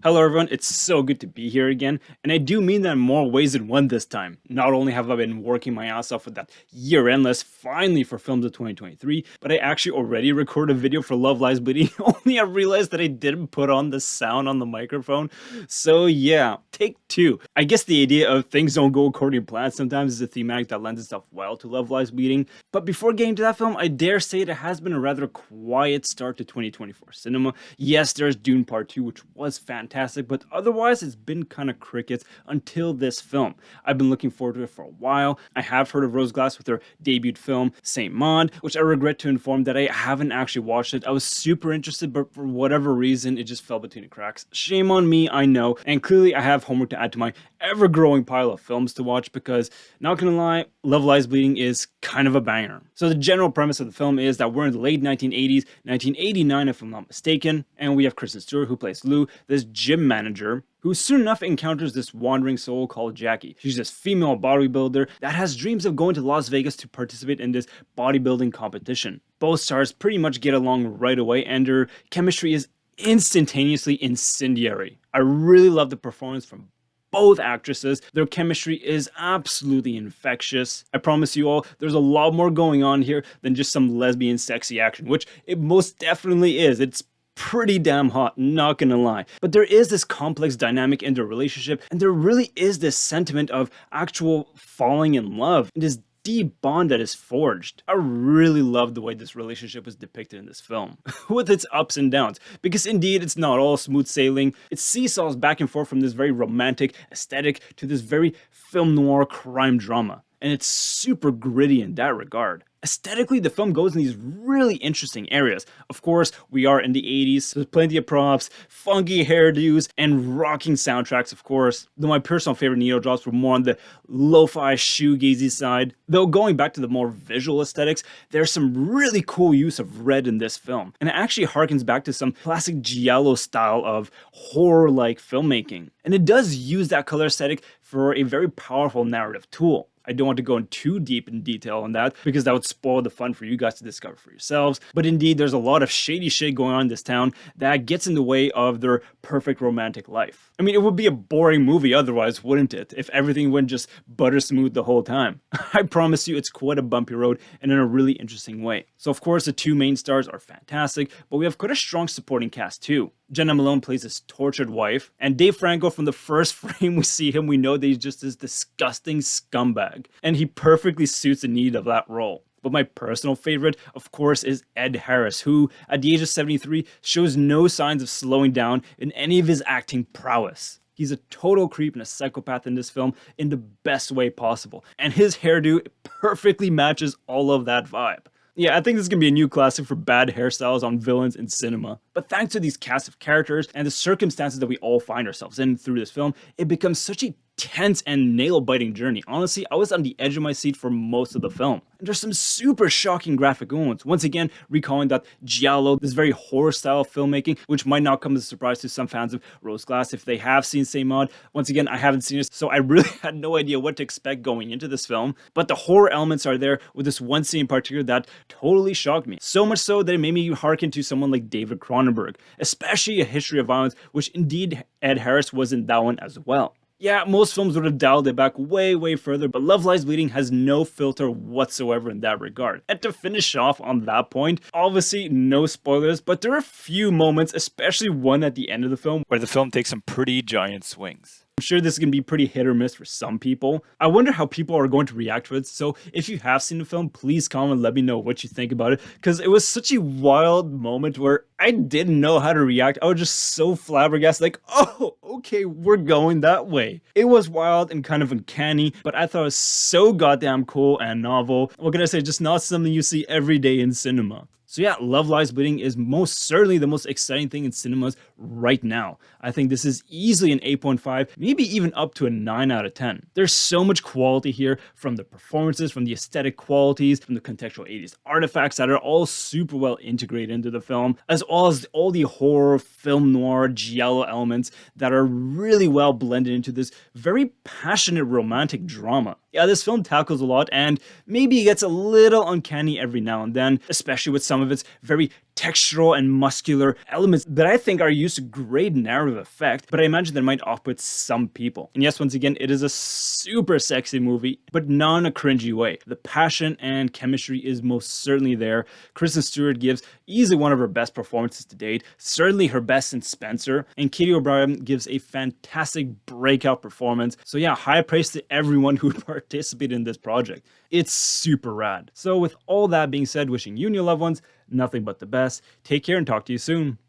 Hello everyone, it's so good to be here again, and I do mean that in more ways than one this time. Not only have I been working my ass off with that year-end list finally for films of 2023, but I actually already recorded a video for Love Lies Bleeding, only I realized that I didn't put on the sound on the microphone. So yeah, take two. I guess the idea of things don't go according to plan sometimes is a thematic that lends itself well to Love Lies Bleeding, but before getting to that film, I dare say it has been a rather quiet start to 2024 cinema. Yes, there's Dune Part 2, which was fantastic, but otherwise it's been kind of crickets until this film. I've been looking forward to it for a while. I have heard of Rose Glass with their debut film, Saint Maud, which I regret to inform that I haven't actually watched it. I was super interested, but for whatever reason, it just fell between the cracks. Shame on me, I know, and clearly I have homework to add to my ever-growing pile of films to watch because, not gonna lie, Love Lies Bleeding is kind of a banger. So the general premise of the film is that we're in the late 1980s, 1989 if I'm not mistaken, and we have Kristen Stewart, who plays Lou, this gym manager who soon enough encounters this wandering soul called Jackie. She's this female bodybuilder that has dreams of going to Las Vegas to participate in this bodybuilding competition. Both stars pretty much get along right away, and their chemistry is instantaneously incendiary. I really love the performance from both actresses. Their chemistry is absolutely infectious. I promise you all, there's a lot more going on here than just some lesbian sexy action, which it most definitely is. It's pretty damn hot, not gonna lie. But there is this complex dynamic in their relationship, and there really is this sentiment of actual falling in love, this deep bond that is forged. I really love the way this relationship is depicted in this film, with its ups and downs, because indeed it's not all smooth sailing. It seesaws back and forth from this very romantic aesthetic to this very film noir crime drama, and it's super gritty in that regard. Aesthetically, the film goes in these really interesting areas. Of course, we are in the 80s, so there's plenty of props, funky hairdos, and rocking soundtracks, of course. Though my personal favorite needle drops were more on the lo-fi shoegazy side. Though going back to the more visual aesthetics, there's some really cool use of red in this film. And it actually harkens back to some classic giallo style of horror-like filmmaking. And it does use that color aesthetic for a very powerful narrative tool. I don't want to go in too deep in detail on that because that would spoil the fun for you guys to discover for yourselves. But indeed, there's a lot of shady shit going on in this town that gets in the way of their perfect romantic life. I mean, it would be a boring movie otherwise, wouldn't it? If everything went just butter smooth the whole time. I promise you, it's quite a bumpy road and in a really interesting way. So of course, the two main stars are fantastic, but we have quite a strong supporting cast too. Jenna Malone plays his tortured wife, and Dave Franco, from the first frame we see him, we know that he's just this disgusting scumbag, and he perfectly suits the need of that role. But my personal favorite, of course, is Ed Harris, who, at the age of 73, shows no signs of slowing down in any of his acting prowess. He's a total creep and a psychopath in this film in the best way possible, and his hairdo perfectly matches all of that vibe. Yeah, I think this is gonna be a new classic for bad hairstyles on villains in cinema. But thanks to these cast of characters and the circumstances that we all find ourselves in through this film, it becomes such a tense and nail-biting journey. Honestly, I was on the edge of my seat for most of the film. And there's some super shocking graphic moments. Once again, recalling that giallo, this very horror style of filmmaking, which might not come as a surprise to some fans of Rose Glass if they have seen Saint Maud. Once again, I haven't seen it, so I really had no idea what to expect going into this film. But the horror elements are there, with this one scene in particular that totally shocked me. So much so that it made me hearken to someone like David Cronenberg, especially A History of Violence, which indeed Ed Harris was in that one as well. Yeah, most films would have dialed it back way further, but Love Lies Bleeding has no filter whatsoever in that regard. And to finish off on that point, obviously no spoilers, but there are a few moments, especially one at the end of the film, where the film takes some pretty giant swings. I'm sure this is going to be pretty hit or miss for some people. I wonder how people are going to react to it, so if you have seen the film, please comment and let me know what you think about it, because it was such a wild moment where I didn't know how to react. I was just so flabbergasted, like, oh, okay, we're going that way. It was wild and kind of uncanny, but I thought it was so goddamn cool and novel. What can I say, just not something you see every day in cinema. So yeah, Love Lies Bleeding is most certainly the most exciting thing in cinemas right now. I think this is easily an 8.5, maybe even up to a 9 out of 10. There's so much quality here, from the performances, from the aesthetic qualities, from the contextual 80s artifacts that are all super well integrated into the film, as well as all the horror, film noir, giallo elements that are really well blended into this very passionate romantic drama. Yeah, this film tackles a lot and maybe it gets a little uncanny every now and then, especially with some of its very textural and muscular elements that I think are used to great narrative effect, but I imagine that might off-put some people. And yes, once again, it is a super sexy movie, but not in a cringy way. The passion and chemistry is most certainly there. Kristen Stewart gives easily one of her best performances to date, certainly her best since Spencer, and Katie O'Brien gives a fantastic breakout performance. So yeah, high praise to everyone who participated in this project. It's super rad. So with all that being said, wishing you and your loved ones nothing but the best. Take care and talk to you soon.